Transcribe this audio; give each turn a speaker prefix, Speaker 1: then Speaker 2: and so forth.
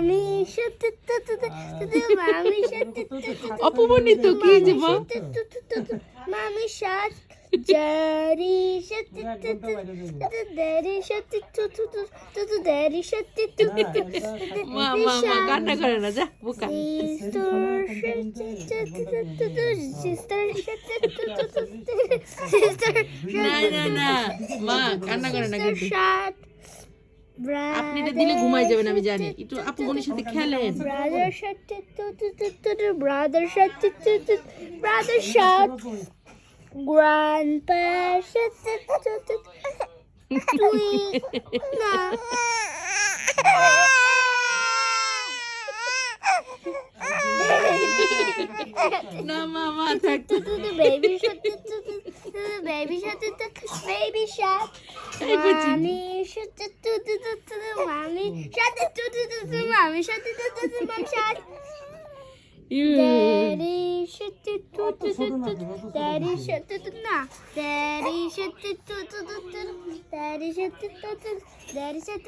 Speaker 1: Mommy shut it. Mommy shut it.
Speaker 2: অপমানিত কি যে মা
Speaker 1: Mommy shut. Daddy shut it. Daddy shut it. Daddy shut it.
Speaker 2: মা মা মা কান্না করে না যা বোকা
Speaker 1: Sister shut it. Sister shut it. Sister
Speaker 2: না না না মা কান্না করে না কিন্তু
Speaker 1: shut.
Speaker 2: আপনি এটা দিলে ঘুমাই যাবেন আমি জানি একটু আপু বোনের সাথে খেলেন
Speaker 1: Brother shut it. Brother shut it. Brother shut. Grandpa shut it. No.
Speaker 2: না মা মা থাক
Speaker 1: Baby shut it. Baby shut it. Baby shut. Mommy shut it. Mommy shut it. Mommy shut it. Mom shut. Daddy shut it. Daddy shut it. No. Daddy shut it. Daddy shut it. Daddy shut it.